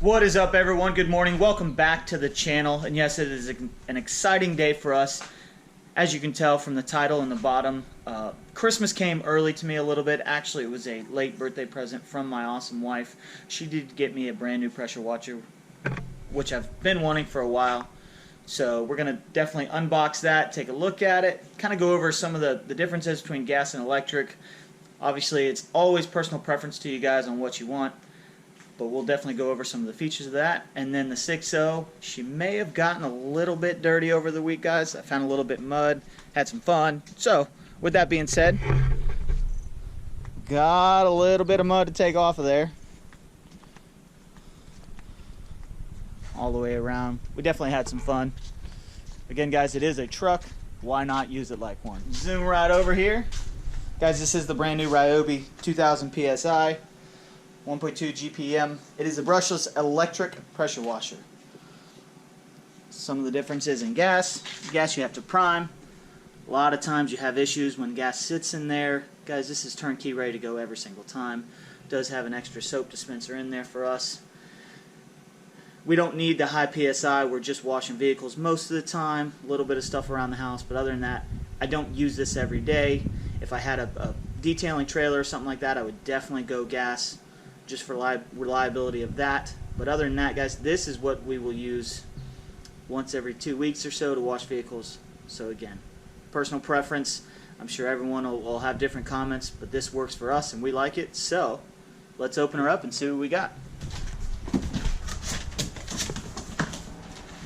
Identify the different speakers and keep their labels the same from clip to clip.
Speaker 1: What is up, everyone? Good morning. Welcome back to the channel. And yes, it is an exciting day for us. As you can tell from the title and the bottom, Christmas came early to me a little bit. Actually, it was a late birthday present from my awesome wife. She did get me a brand new pressure washer, which I've been wanting for a while. So we're going to definitely unbox that, take a look at it, kind of go over some of the differences between gas and electric. Obviously, it's always personal preference to you guys on what you want. But we'll definitely go over some of the features of that. And then the 6.0, she may have gotten a little bit dirty over the week, guys. I found a little bit of mud, had some fun. So, with that being said, got a little bit of mud to take off of there. All the way around. We definitely had some fun. Again, guys, it is a truck. Why not use it like one? Zoom right over here. Guys, this is the brand new Ryobi 2000 PSI. 1.2 GPM. It is a brushless electric pressure washer. Some of the differences in gas. Gas you have to prime. A lot of times you have issues when gas sits in there. Guys, this is turnkey ready to go every single time. It does have an extra soap dispenser in there for us. We don't need the high PSI. We're just washing vehicles most of the time. A little bit of stuff around the house, but other than that, I don't use this every day. If I had a detailing trailer or something like that, I would definitely go gas, just for reliability of that. But other than that, guys, this is what we will use once every 2 weeks or so to wash vehicles. So again, personal preference. I'm sure everyone will have different comments, but this works for us and we like it. So let's open her up and see what we got.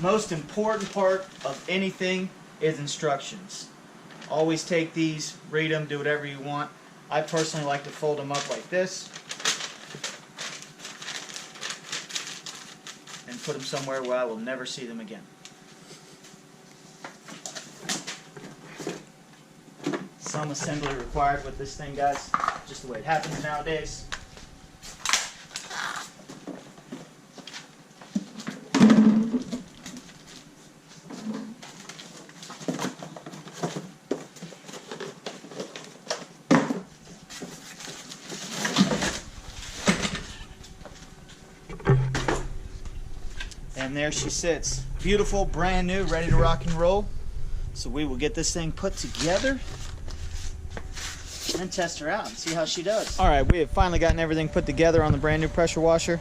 Speaker 1: Most important part of anything is instructions. Always take these, read them, do whatever you want. I personally like to fold them up like this and put them somewhere where I will never see them again. Some assembly required with this thing, guys, just the way it happens nowadays. And there she sits, beautiful, brand new, ready to rock and roll. So we will get this thing put together and test her out and see how she does. All right, we have finally gotten everything put together on the brand new pressure washer.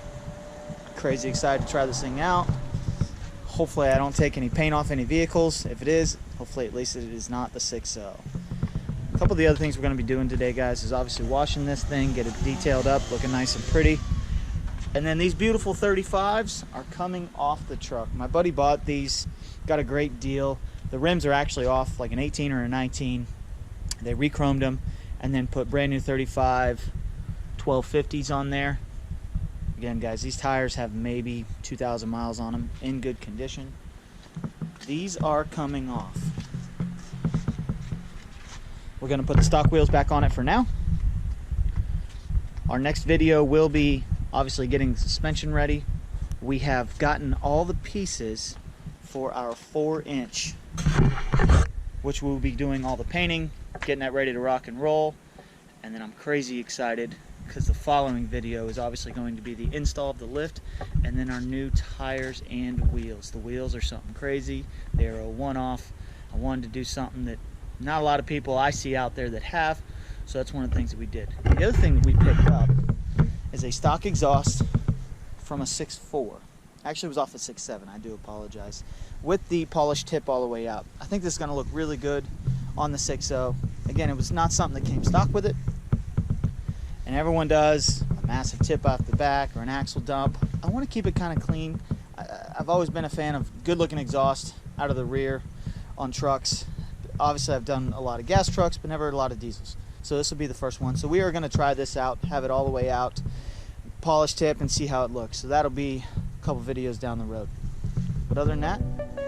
Speaker 1: Crazy excited to try this thing out. Hopefully I don't take any paint off any vehicles. If it is, hopefully at least it is not the 6.0. A couple of the other things we're going to be doing today, guys, is obviously washing this thing, get it detailed up, looking nice and pretty. And then these beautiful 35s are coming off the truck. My buddy bought these, got a great deal. The rims are actually off like an 18 or a 19. They re-chromed them and then put brand new 35 1250s on there. Again, guys, these tires have maybe 2,000 miles on them, in good condition. These are coming off. We're gonna put the stock wheels back on it for now. Our next video will be obviously getting the suspension ready. We have gotten all the pieces for our 4-inch, which we'll be doing all the painting, getting that ready to rock and roll. And then I'm crazy excited because the following video is obviously going to be the install of the lift and then our new tires and wheels. The wheels are something crazy. They are a one-off. I wanted to do something that not a lot of people I see out there that have, so that's one of the things that we did. The other thing that we picked up is a stock exhaust from a 6.4. Actually, it was off a 6.7. I do apologize. With the polished tip all the way out. I think this is going to look really good on the 6.0. Again, it was not something that came stock with it. And everyone does a massive tip off the back or an axle dump. I want to keep it kind of clean. I've always been a fan of good-looking exhaust out of the rear on trucks. Obviously, I've done a lot of gas trucks, but never a lot of diesels. So this will be the first one. So we are going to try this out, have it all the way out, polish tip, and see how it looks. So that'll be a couple videos down the road. But other than that,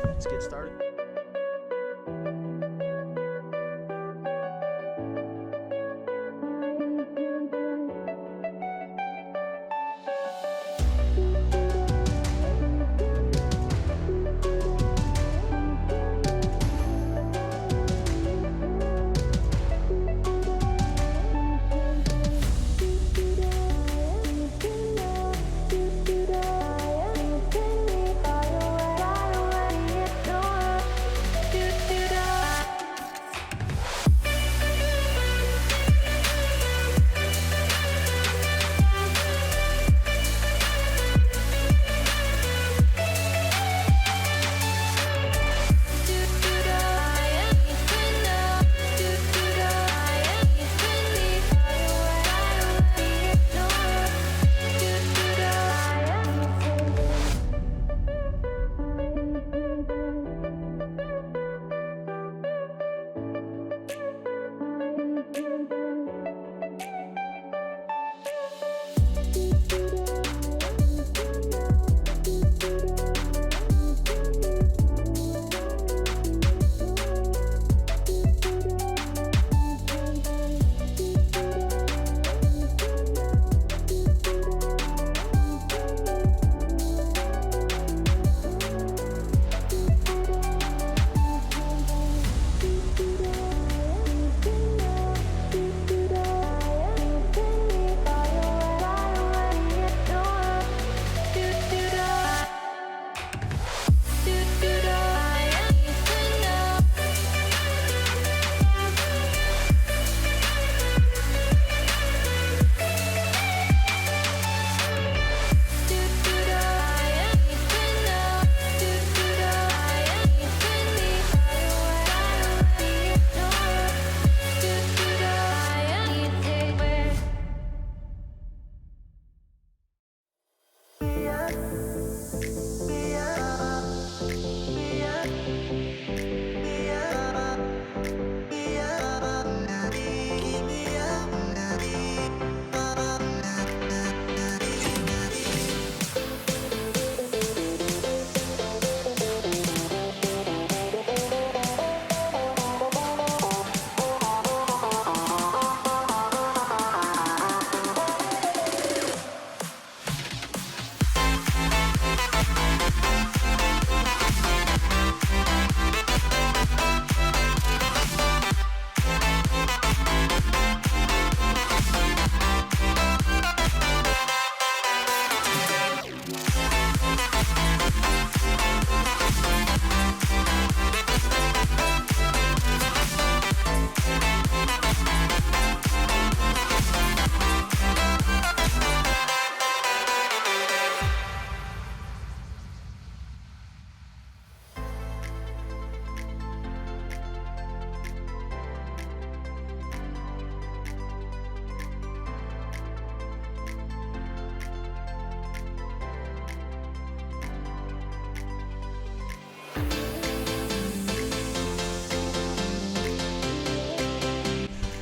Speaker 1: let's get started.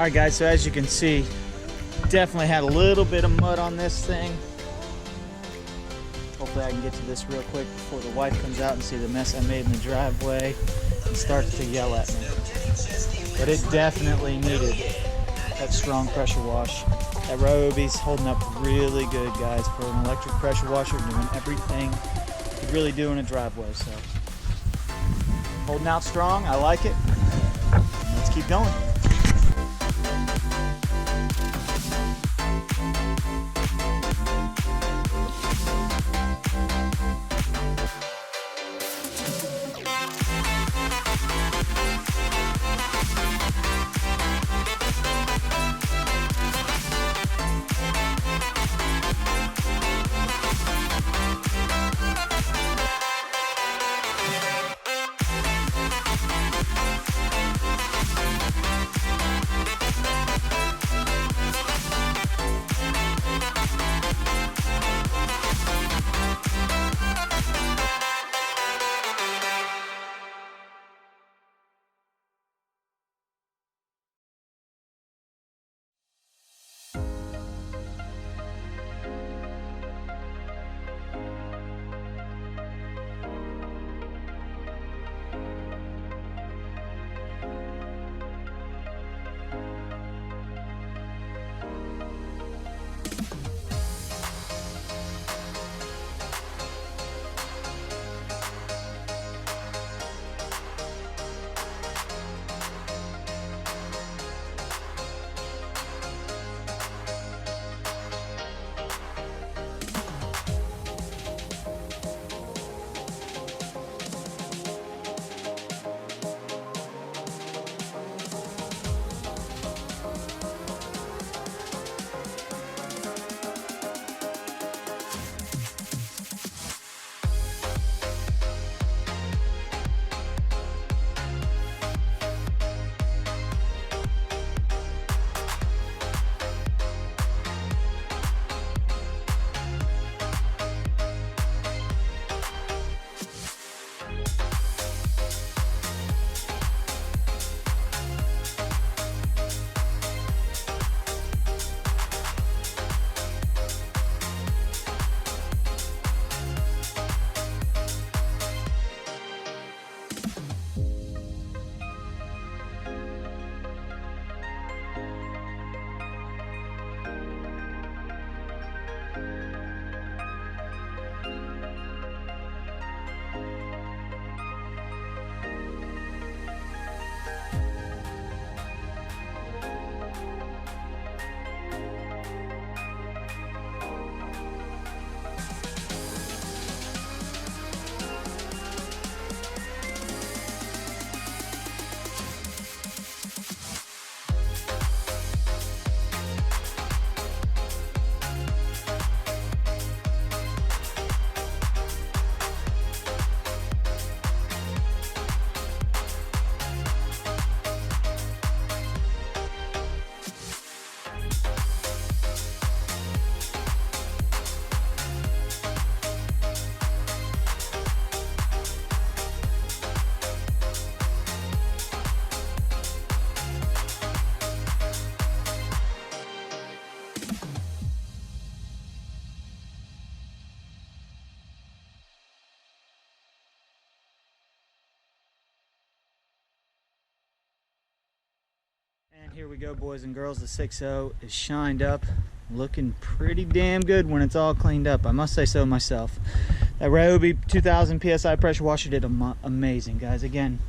Speaker 1: Alright guys, so as you can see, definitely had a little bit of mud on this thing. Hopefully I can get to this real quick before the wife comes out and see the mess I made in the driveway and starts to yell at me. But it definitely needed that strong pressure wash. That Ryobi's holding up really good, guys, for an electric pressure washer, doing everything you could really do in a driveway. So holding out strong, I like it. Let's keep going. And here we go, boys and girls. The 6.0 is shined up, looking pretty damn good when it's all cleaned up. I must say so myself. That Ryobi 2000 PSI pressure washer did amazing, guys. Again,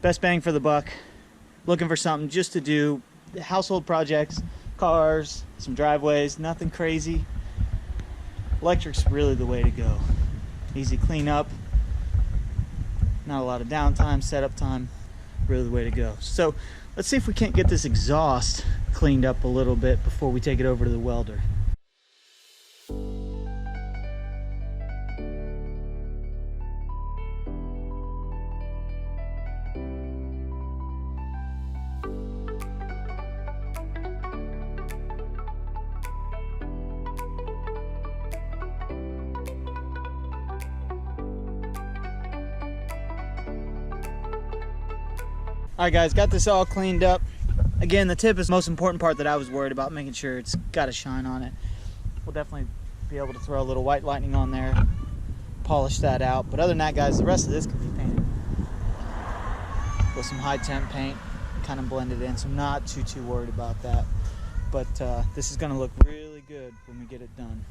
Speaker 1: best bang for the buck. Looking for something just to do household projects, cars, some driveways, nothing crazy. Electric's really the way to go. Easy cleanup, not a lot of downtime, setup time, really the way to go. So let's see if we can't get this exhaust cleaned up a little bit before we take it over to the welder. All right, guys, got this all cleaned up. Again, the tip is the most important part that I was worried about, making sure it's got a shine on it. We'll definitely be able to throw a little white lightning on there, polish that out. But other than that, guys, the rest of this can be painted with some high temp paint, kind of blend it in, so I'm not too worried about that. But this is going to look really good when we get it done.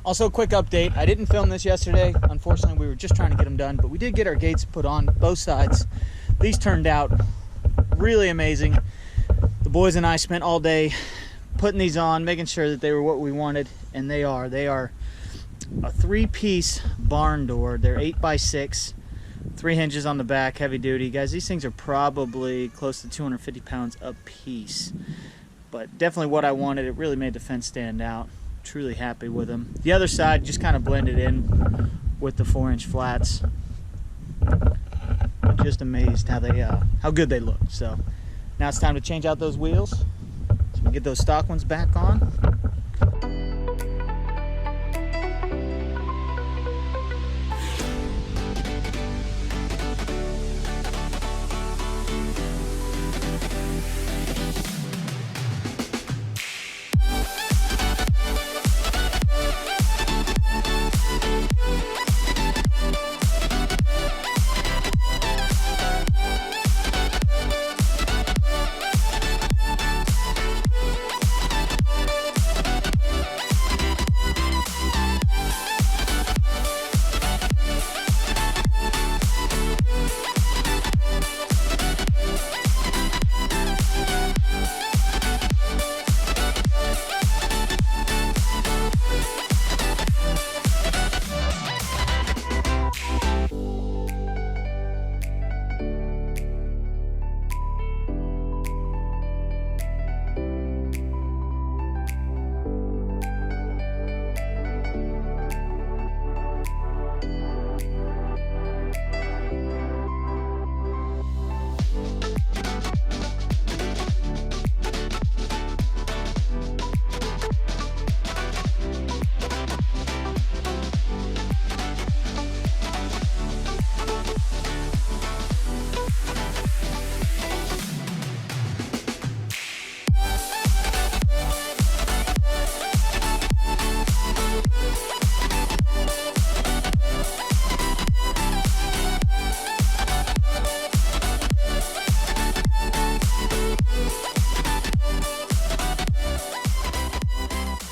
Speaker 1: Also, a quick update. I didn't film this yesterday. Unfortunately, we were just trying to get them done, but we did get our gates put on both sides. These turned out really amazing. The boys and I spent all day putting these on, making sure that they were what we wanted, and they are. They are a 3-piece barn door. They're 8x6, 3 hinges on the back, heavy duty. Guys, these things are probably close to 250 pounds a piece, but definitely what I wanted. It really made the fence stand out. Truly happy with them. The other side just kind of blended in with the 4-inch flats. I'm just amazed how good they look. So now it's time to change out those wheels so we get those stock ones back on.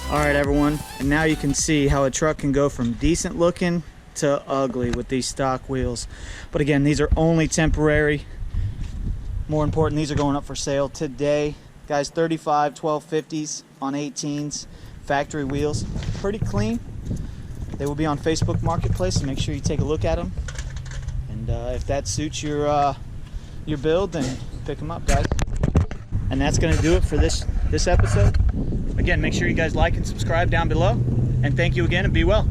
Speaker 1: All right, everyone, and now you can see how a truck can go from decent looking to ugly with these stock wheels. But again, these are only temporary. More important, these are going up for sale today. Guys, 35 1250s on 18s, factory wheels, pretty clean. They will be on Facebook Marketplace, so make sure you take a look at them. And if that suits your build, then pick them up, guys. And that's going to do it for this episode. Again, make sure you guys like and subscribe down below. And thank you again, and be well.